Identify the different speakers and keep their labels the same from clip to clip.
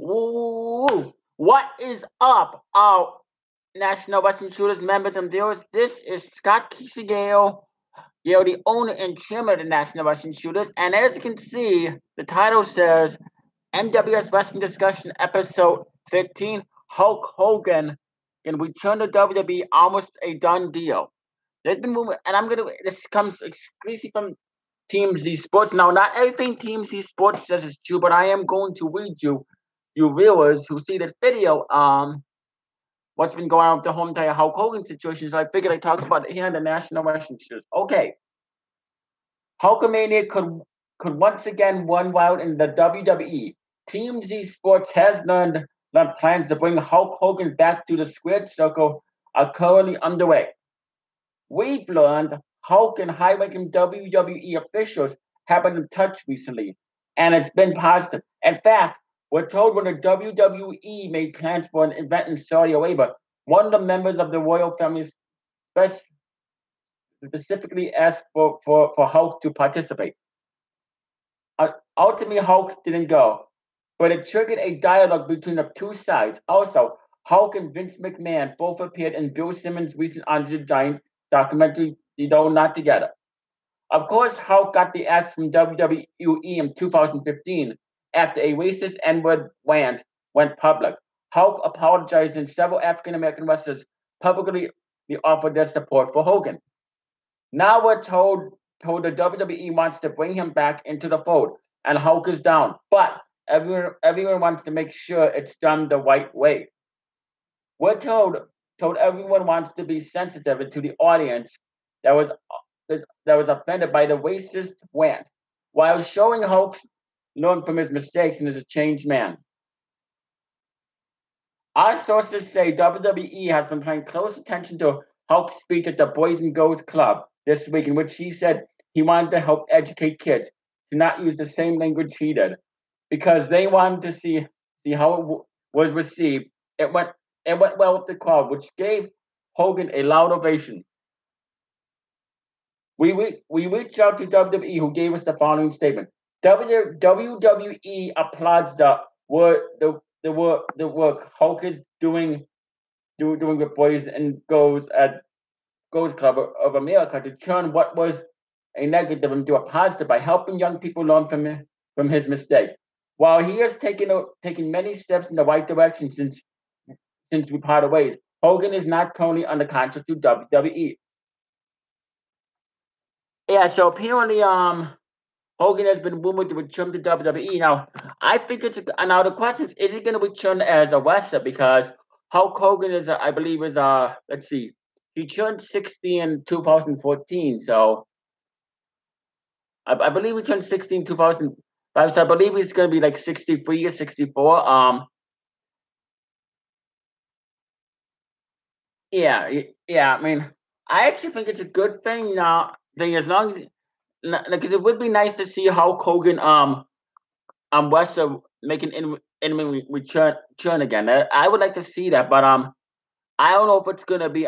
Speaker 1: Woo! What is up, our National Wrestling Shooters members and viewers? This is Scott Kesey Gale, the owner and chairman of the National Wrestling Shooters. And as you can see, the title says NWS Wrestling Discussion Episode 15, Hulk Hogan can return to WWE, almost a done deal. There's been movement, and this comes exclusively from Team Z Sports. Now, not everything Team Z Sports says is true, but I am going to read you viewers who see this video, what's been going on with the whole entire Hulk Hogan situation. So I figured I'd talk about it here on the National Wrestling Shows. Okay. Hulkamania could once again run wild in the WWE. Team Z Sports has learned plans to bring Hulk Hogan back to the squared circle are currently underway. We've learned Hulk and high-ranking WWE officials have been in touch recently, and it's been positive. In fact, we're told when the WWE made plans for an event in Saudi Arabia, one of the members of the royal family specifically asked for Hulk to participate. Ultimately, Hulk didn't go, but it triggered a dialogue between the two sides. Also, Hulk and Vince McMahon both appeared in Bill Simmons' recent Andre the Giant documentary, though not together. Of course, Hulk got the axe from WWE in 2015 after a racist N-word rant went public. Hulk apologized, and several African-American wrestlers publicly offered their support for Hogan. Now we're told the WWE wants to bring him back into the fold, and Hulk is down. But everyone wants to make sure it's done the right way. We're told everyone wants to be sensitive to the audience that was offended by the racist rant, while showing Hulk learn from his mistakes and is a changed man. Our sources say WWE has been paying close attention to Hulk's speech at the Boys and Girls Club this week, in which he said he wanted to help educate kids to not use the same language he did, because they wanted to see how it was received. It went well with the crowd, which gave Hogan a loud ovation. We reached out to WWE, who gave us the following statement: WWE applauds the work Hulk is doing with Boys and Girls Club of America to turn what was a negative into a positive by helping young people learn from his mistake. While he has taken many steps in the right direction since we parted ways, Hogan is not currently under contract to WWE. Yeah, so apparently, Hogan has been rumored to return to WWE. Now, I think now the question is he going to return as a wrestler? Because Hulk Hogan let's see, he turned 60 in 2014, so I believe he turned 60 in 2005, so I believe he's going to be like 63 or 64. Yeah, I mean, I actually think it's a good thing now. As long as, because it would be nice to see Hulk Hogan wrestler making in return again. I would like to see that, but I don't know if it's gonna be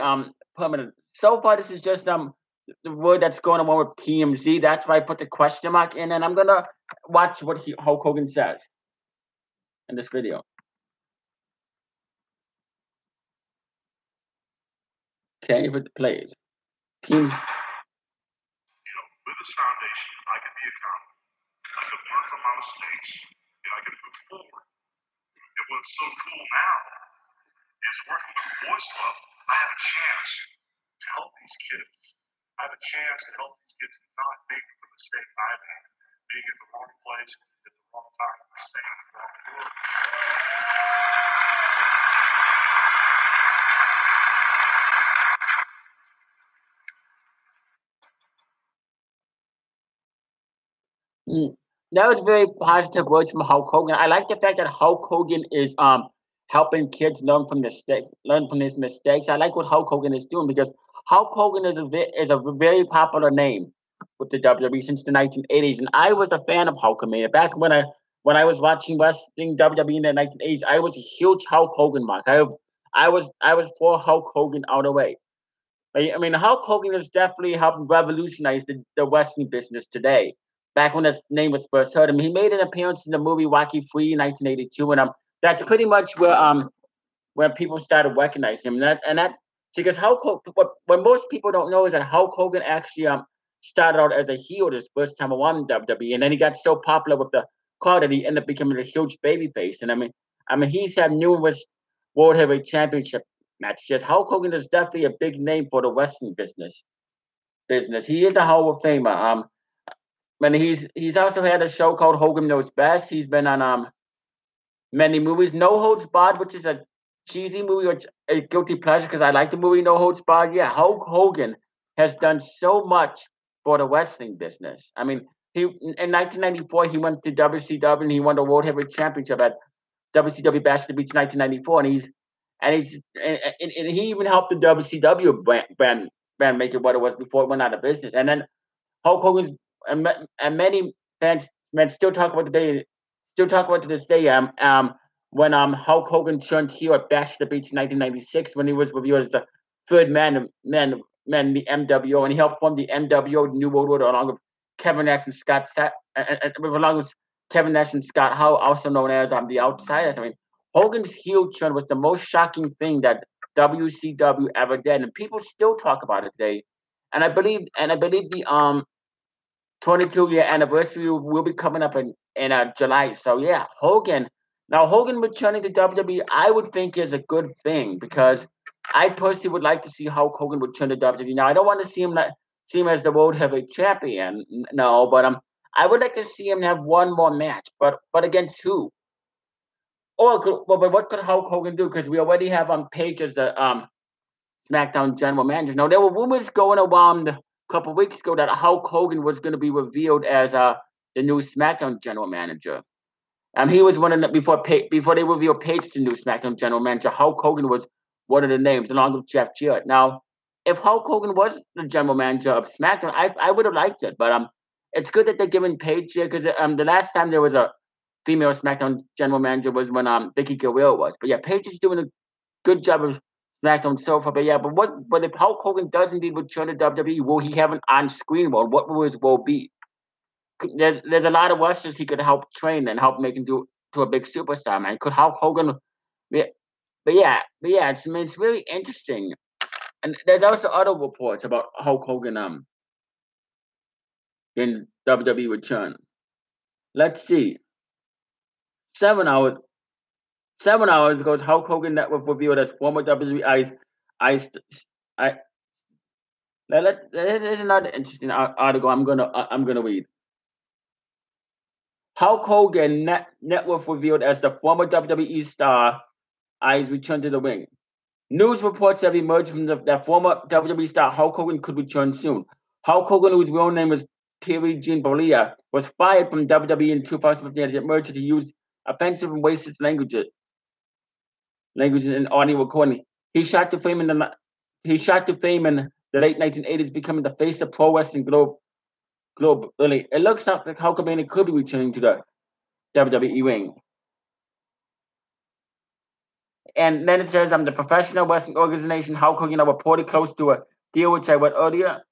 Speaker 1: permanent. So far, this is just the word that's going on with TMZ. That's why I put the question mark in, and I'm gonna watch what Hulk Hogan says in this video. Okay, if it plays. Teams.
Speaker 2: With this foundation, I can be accountable. I can learn from my mistakes, and I can move forward. And what's so cool now is working with the Boys Club, I have a chance to help these kids. I have a chance to help these kids not make the mistake I made, being in the wrong place at the wrong time, saying the wrong word.
Speaker 1: That was very positive words from Hulk Hogan. I like the fact that Hulk Hogan is helping kids learn from his mistakes. I like what Hulk Hogan is doing, because Hulk Hogan is a very popular name with the WWE since the 1980s, and I was a fan of Hulkamania back when I was watching wrestling WWE in the 1980s. I was a huge Hulk Hogan mark. I was for Hulk Hogan all the way. I mean, Hulk Hogan has definitely helped revolutionize the wrestling business today. Back when his name was first heard, he made an appearance in the movie Rocky III in 1982, and that's pretty much where people started recognizing him. And that because what most people don't know is that Hulk Hogan actually started out as a heel this first time around WWE, and then he got so popular with the crowd that he ended up becoming a huge babyface. And I mean he's had numerous World Heavyweight Championship matches. Hulk Hogan is definitely a big name for the wrestling business. He is a Hall of Famer. And he's also had a show called Hogan Knows Best. He's been on many movies. No Holds Barred, which is a cheesy movie, which a guilty pleasure because I like the movie No Holds Barred. Yeah, Hulk Hogan has done so much for the wrestling business. I mean, he in 1994 he went to WCW and he won the World Heavyweight Championship at WCW Bash at the Beach 1994, and he even helped the WCW brand make it what it was before it went out of business. And then Hulk Hogan's and many fans still talk about today, still talk about to this day. When Hulk Hogan turned heel at Bash at the Beach in 1996 when he was revealed as the third man in the MWO, and he helped form the MWO, the New World Order, along with Kevin Nash and along with Kevin Nash and Scott Hall, also known as the Outsiders. I mean, Hogan's heel turn was the most shocking thing that WCW ever did, and people still talk about it today. And I believe the 22-year anniversary will be coming up in July. So yeah, Hogan. Now Hogan returning to WWE, I would think is a good thing because I personally would like to see Hulk Hogan return to WWE. Now I don't want to see him as the World Heavyweight Champion, no, but I would like to see him have one more match, but against who? But what could Hulk Hogan do? Because we already have on Paige as the SmackDown general manager. Now there were rumors going around a couple of weeks ago that Hulk Hogan was going to be revealed as the new SmackDown general manager. He was one of the before they revealed Paige the new SmackDown general manager. Hulk Hogan was one of the names, along with Jeff Jarrett. Now, if Hulk Hogan was the general manager of SmackDown, I would have liked it. But it's good that they're giving Paige here because the last time there was a female SmackDown general manager was when Vicky Guerrero was. But yeah, Paige is doing a good job of SmackDown so far. But yeah, but if Hulk Hogan does indeed return to WWE, will he have an on-screen role? What will his role be? There's a lot of wrestlers he could help train and help make him do to a big superstar, man. Could Hulk Hogan? But yeah, it's really interesting. And there's also other reports about Hulk Hogan in WWE return. Let's see. 7 hours 7 hours ago, Hulk Hogan Network revealed as former WWE Ice. I Here's another interesting article I'm gonna read. Hulk Hogan Network revealed as the former WWE star Ice returned to the ring. News reports have emerged from that former WWE star Hulk Hogan could return soon. Hulk Hogan, whose real name was Terry Jean Bollea, was fired from WWE in 2015 as it emerged that he used offensive and racist languages in audio recording. He shot to fame in the late 1980s, becoming the face of pro wrestling globally. It looks like Hulk Hogan could be returning to the WWE ring. And then it says, the professional wrestling organization Hulk Hogan reported close to a deal, which I read earlier.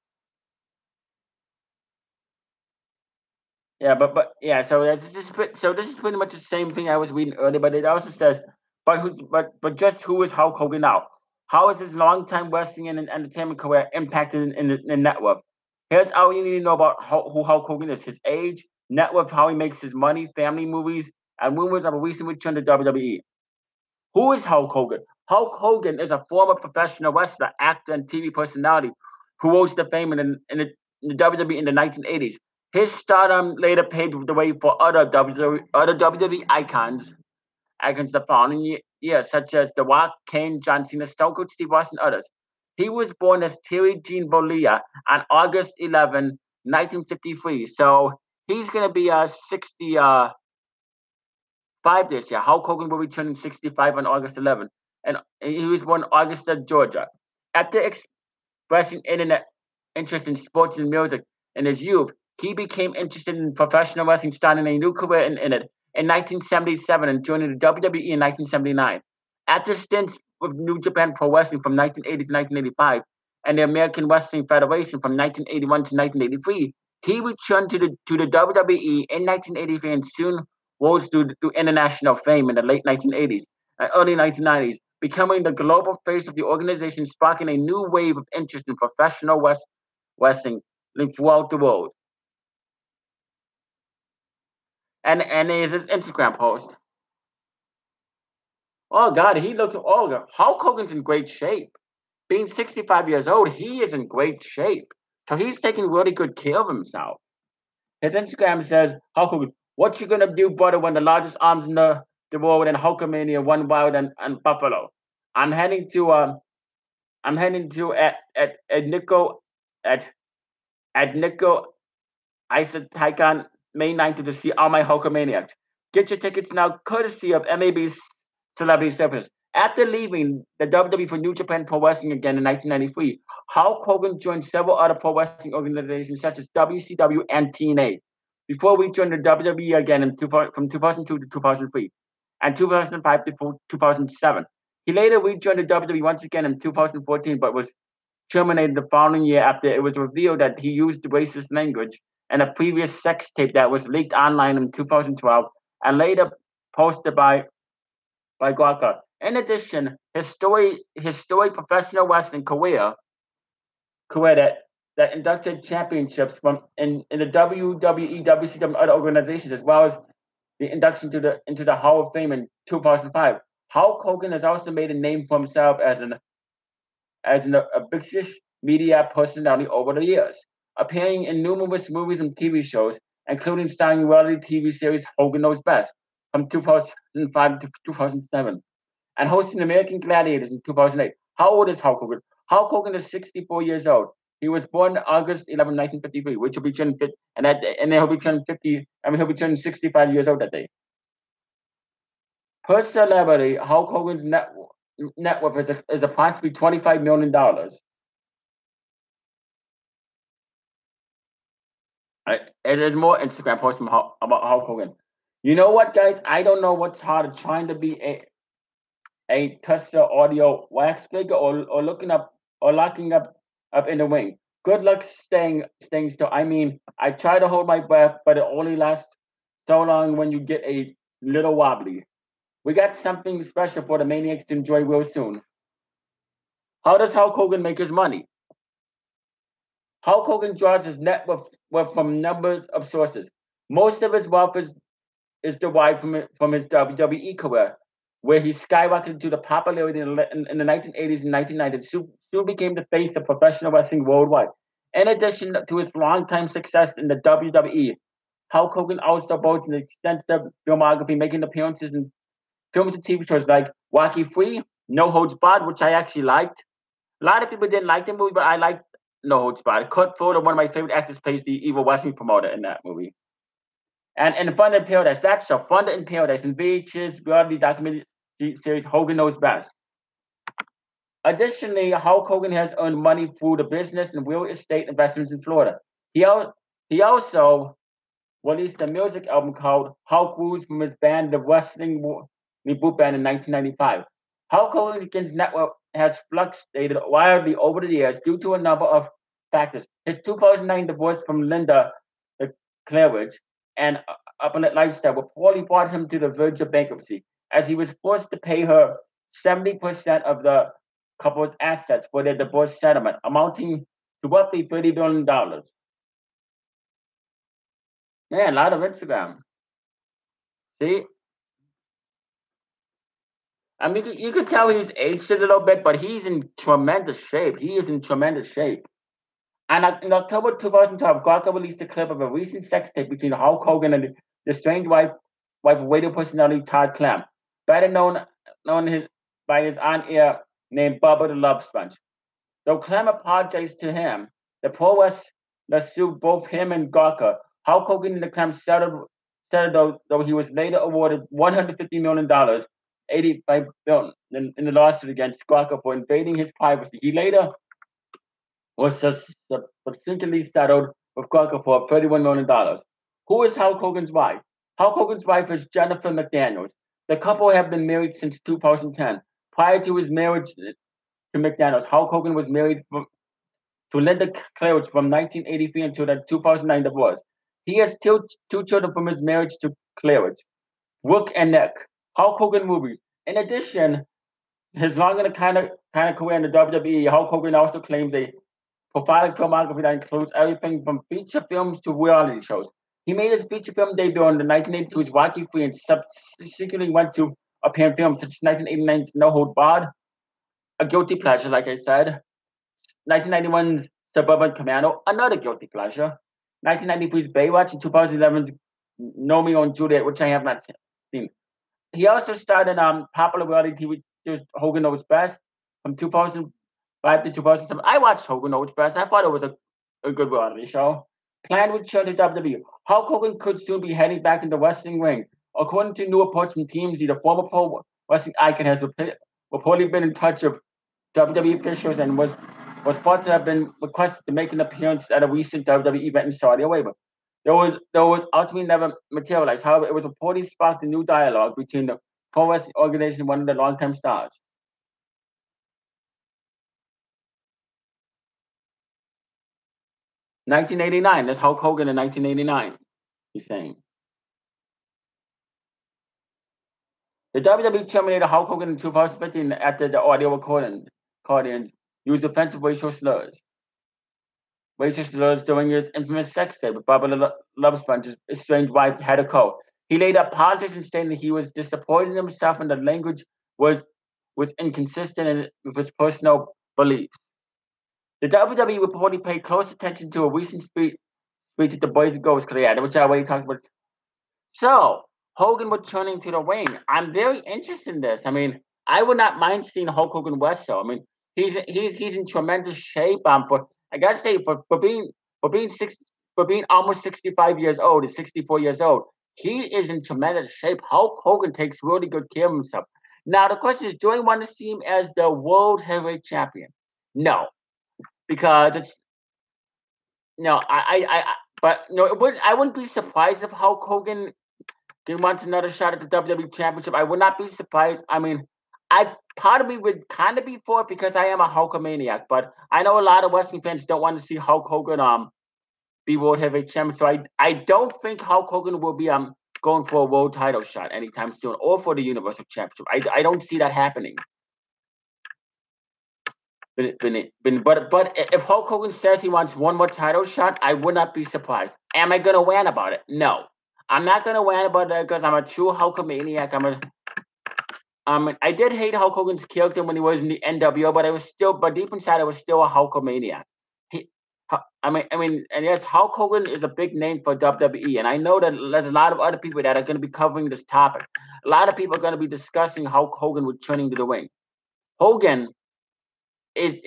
Speaker 1: Yeah, but yeah, so this is pretty much the same thing I was reading earlier, but it also says, but just who is Hulk Hogan now? How is his longtime wrestling and entertainment career impacted in the network? Here's all you need to know about who Hulk Hogan is: his age, net worth, how he makes his money, family movies, and rumors of a recent return to WWE. Who is Hulk Hogan? Hulk Hogan is a former professional wrestler, actor, and TV personality who rose to fame in the WWE in the 1980s. His stardom later paved the way for other WWE icons the following years, such as The Rock, Kane, John Cena, Stone Cold Steve Austin, and others. He was born as Terry Jean Bollea on August 11, 1953. So he's going to be 65 this year. Hulk Hogan will be turning 65 on August 11. And he was born in Augusta, Georgia. After expressing interest in sports and music in his youth, he became interested in professional wrestling, starting a new career in it in 1977 and joining the WWE in 1979. After stints with New Japan Pro Wrestling from 1980 to 1985 and the American Wrestling Federation from 1981 to 1983, he returned to the WWE in 1983 and soon rose to international fame in the late 1980s and early 1990s, becoming the global face of the organization, sparking a new wave of interest in professional wrestling throughout the world. And there's his Instagram post. Oh God, he looks. Oh, God. Hulk Hogan's in great shape. Being 65 years old, he is in great shape. So he's taking really good care of himself. His Instagram says, Hulk Hogan, what you gonna do, brother, when the largest arms in the world and Hulkamania won wild and Buffalo? I'm heading to at Nico at Nico Isotaikan May 9th to see all my Hulkamaniacs. Get your tickets now, courtesy of MAB's Celebrity Service. After leaving the WWE for New Japan Pro Wrestling again in 1993, Hulk Hogan joined several other pro wrestling organizations such as WCW and TNA. Before we joined the WWE again from 2002 to 2003 and 2005 to 2007. He later rejoined the WWE once again in 2014, but was terminated the following year after it was revealed that he used racist language in a previous sex tape that was leaked online in 2012 and later posted by Gawker. In addition, his storied professional wrestling career that inducted championships from in the WWE, WCW, and other organizations, as well as the induction into the Hall of Fame in 2005. Hulk Hogan has also made a name for himself as a British media personality over the years, appearing in numerous movies and TV shows, including starring reality TV series Hogan Knows Best from 2005 to 2007, and hosting American Gladiators in 2008. How old is Hulk Hogan? Hulk Hogan is 64 years old. He was born August 11, 1953, which will be turning 50, and then he'll be turning 50. I mean, he'll be turning 65 years old that day. Per celebrity, Hulk Hogan's net worth is approximately $25 million. There's more Instagram posts about Hulk Hogan. You know what, guys? I don't know what's harder, trying to be a Tesla audio wax figure or locking up in the wing. Good luck staying still. I mean, I try to hold my breath, but it only lasts so long when you get a little wobbly. We got something special for the maniacs to enjoy real soon. How does Hulk Hogan make his money? Hulk Hogan draws his net worth from numbers of sources. Most of his wealth is derived from his WWE career, where he skyrocketed to the popularity in the 1980s and 1990s, soon became the face of professional wrestling worldwide. In addition to his longtime success in the WWE, Hulk Hogan also boasts an extensive filmography, making appearances in films and TV shows like Rocky III, No Holds Barred, which I actually liked. A lot of people didn't like the movie, but I liked No Holds Barred. Kurt Fuller, one of my favorite actors, plays the evil wrestling promoter in that movie. And Thunder in Paradise, that's a Thunder in Paradise, and VH's reality documentary series Hogan Knows Best. Additionally, Hulk Hogan has earned money through the business and real estate investments in Florida. He also released a music album called Hulk Rules from his band, the Wrestling Reboot Band, in 1995. Hulk Hogan's network has fluctuated wildly over the years due to a number of factors. His 2009 divorce from Linda Claridge and opulent lifestyle reportedly brought him to the verge of bankruptcy, as he was forced to pay her 70% of the couple's assets for their divorce settlement, amounting to roughly $30 billion. Man, a lot of Instagram. See? I mean, you could tell he's aged a little bit, but he's in tremendous shape. He is in tremendous shape. And in October 2012, Gawker released a clip of a recent sex tape between Hulk Hogan and the strange wife of radio personality Todd Clamp, better known by his on-air name Bubba the Love Sponge. Though Clamp apologized to him, the pro wrestler sued both him and Gawker. Hulk Hogan and the Clamp settled, though he was later awarded $150 million, $85 billion in the lawsuit against Gawker for invading his privacy. He later was subsequently settled with Gawker for $31 million. Who is Hulk Hogan's wife? Hulk Hogan's wife is Jennifer McDaniels. The couple have been married since 2010. Prior to his marriage to McDaniels, Hulk Hogan was married to Linda Claridge from 1983 until the 2009 divorce. He has two children from his marriage to Claridge. Rook and Nick, Hulk Hogan movies. In addition, his long and kind of career in the WWE, Hulk Hogan also claims a profiling filmography that includes everything from feature films to reality shows. He made his feature film debut in the 1982's Rocky III and subsequently went to appear in films such as 1989's No Hold Barred, a guilty pleasure, like I said, 1991's Suburban Commando, another guilty pleasure, 1993's Baywatch, and 2011's Romeo and Juliet, which I have not seen. He also starred in popular reality TV shows Hogan Knows Best from 2005 to 2007. I watched Hogan Knows Best. I thought it was a good reality show. Planned return to WWE. Hulk Hogan could soon be heading back in the wrestling ring. According to new reports from TMZ, the former pro wrestling icon has reportedly been in touch with WWE officials and was thought to have been requested to make an appearance at a recent WWE event in Saudi Arabia. There was ultimately never materialized. However, it was reportedly sparked a new dialogue between the pro wrestling organization and one of the longtime stars. 1989. That's Hulk Hogan in 1989. He's saying the WWE terminated Hulk Hogan in 2015 after the audio recordings used offensive racial slurs. During his infamous sex tape with Barbara Lovesponge's estranged wife, Hedda Cole. He later apologized and stated that he was disappointed in himself and the language was inconsistent with his personal beliefs. The WWE reportedly paid close attention to a recent speech at the Boys and Girls Club, which I already talked about. So, Hogan returning to the ring. I'm very interested in this. I mean, I would not mind seeing Hulk Hogan wrestle. I mean, he's in tremendous shape. For I gotta say, for being almost 65 years old and 64 years old, he is in tremendous shape. Hulk Hogan takes really good care of himself. Now the question is, do I want to see him as the World Heavyweight Champion? No, because it's no. But no, I wouldn't be surprised if Hulk Hogan wants another shot at the WWE Championship. I would not be surprised. I mean, part of me would kind of be for it because I am a Hulkamaniac, but I know a lot of wrestling fans don't want to see Hulk Hogan be World Heavyweight Champion. So I don't think Hulk Hogan will be going for a world title shot anytime soon or for the Universal Championship. I don't see that happening. But if Hulk Hogan says he wants one more title shot, I would not be surprised. Am I gonna rant about it? No. I'm not gonna rant about it because I'm a true Hulkamaniac. I did hate Hulk Hogan's character when he was in the NWO, but deep inside I was still a Hulkamaniac. And yes, Hulk Hogan is a big name for WWE, and I know that there's a lot of other people that are going to be covering this topic. A lot of people are going to be discussing Hulk Hogan returning to the ring. Hogan is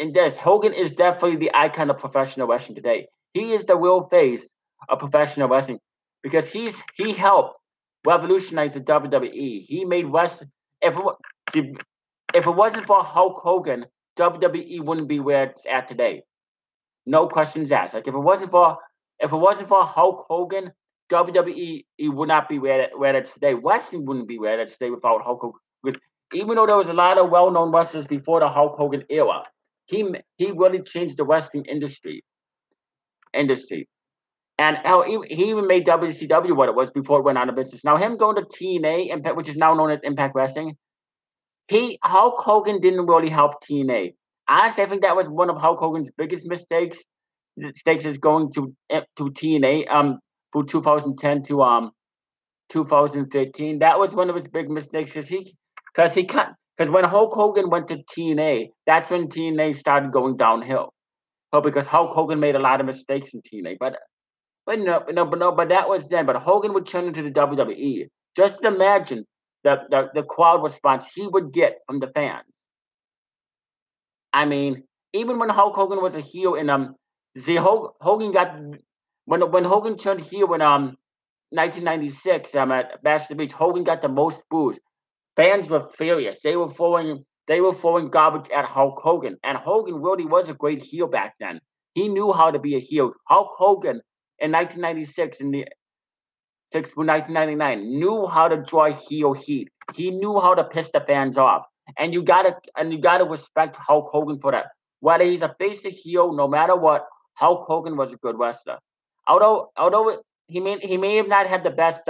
Speaker 1: definitely the icon of professional wrestling today. He is the real face of professional wrestling because he helped revolutionize the WWE. He made wrestling. If it wasn't for Hulk Hogan, WWE wouldn't be where it's at today. No questions asked. Like if it wasn't for Hulk Hogan, WWE would not be where it's today. Wrestling wouldn't be where it's today without Hulk Hogan. Even though there was a lot of well-known wrestlers before the Hulk Hogan era, he really changed the wrestling industry. And he even made WCW what it was before it went out of business. Now him going to TNA, Impact, which is now known as Impact Wrestling, Hulk Hogan didn't really help TNA. Honestly, I think that was one of Hulk Hogan's biggest mistakes. Is going to TNA from 2010 to 2015. That was one of his big mistakes because when Hulk Hogan went to TNA, that's when TNA started going downhill. Because Hulk Hogan made a lot of mistakes in TNA, but that was then. But Hogan would turn into the WWE. Just imagine the crowd response he would get from the fans. I mean, even when Hulk Hogan was a heel in Hogan got when Hogan turned heel in 1996 at Bash at the Beach, Hogan got the most boos. Fans were furious. They were throwing garbage at Hulk Hogan, and Hogan really was a great heel back then. He knew how to be a heel. Hulk Hogan in 1996 in the 1999 knew how to draw heel heat. He knew how to piss the fans off, and you gotta respect Hulk Hogan for that. Whether he's a face or heel, no matter what, Hulk Hogan was a good wrestler. Although he may have not had the best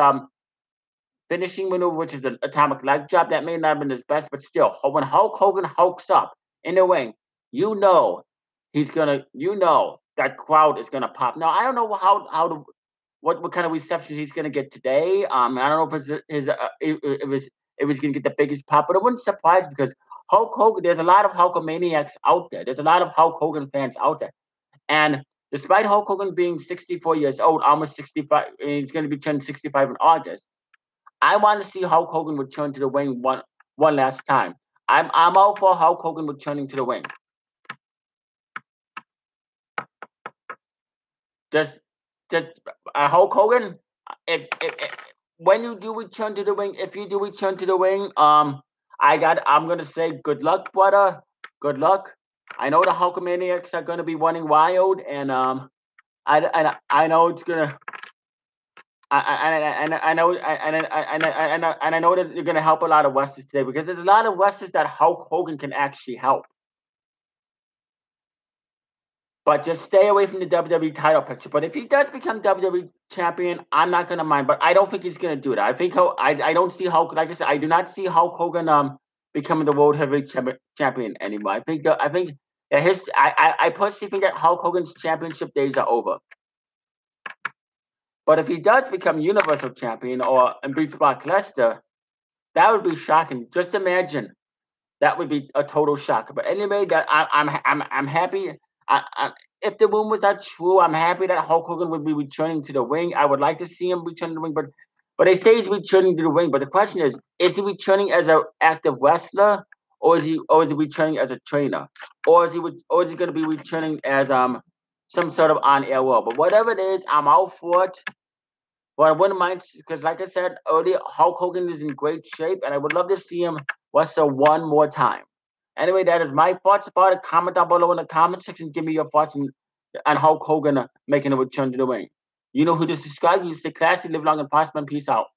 Speaker 1: finishing maneuver, which is the atomic leg drop. That may not have been his best, but still, when Hulk Hogan hulks up in the ring, you know that crowd is gonna pop. Now I don't know what kind of reception he's gonna get today. I don't know if it's his if he's gonna get the biggest pop, but it wouldn't surprise because Hulk Hogan. There's a lot of Hulkamaniacs out there. There's a lot of Hulk Hogan fans out there, and despite Hulk Hogan being 64 years old, almost 65, he's going to be turning 65 in August. I want to see Hulk Hogan return to the ring one last time. I'm all for Hulk Hogan returning to the ring. Just Hulk Hogan, if when you do return to the ring, if you do return to the ring, I'm gonna say good luck, brother. Good luck. I know the Hulkamaniacs are gonna be running wild, and I know it's gonna. I know and I know that you're gonna help a lot of wrestlers today because there's a lot of wrestlers that Hulk Hogan can actually help. But just stay away from the WWE title picture. But if he does become WWE champion, I'm not gonna mind. But I don't think he's gonna do that. I don't see Hulk. Like I said, I do not see Hulk Hogan becoming the world heavyweight champion anymore. I think that I personally think that Hulk Hogan's championship days are over. But if he does become Universal Champion and beats Brock Lesnar, that would be shocking. Just imagine, that would be a total shocker. But anyway, that I'm happy. If the rumors are true, I'm happy that Hulk Hogan would be returning to the ring. I would like to see him return to the ring, but they say he's returning to the ring. But the question is he returning as an active wrestler, or is he returning as a trainer, or is he going to be returning as some sort of on-air role? But whatever it is, I'm all for it. But I wouldn't mind because, like I said earlier, Hulk Hogan is in great shape, and I would love to see him wrestle one more time. Anyway, that is my thoughts about it. Comment down below in the comment section. Give me your thoughts on Hulk Hogan making a return to the ring. You know who to subscribe. You stay classy, live long, and prosper, and peace out.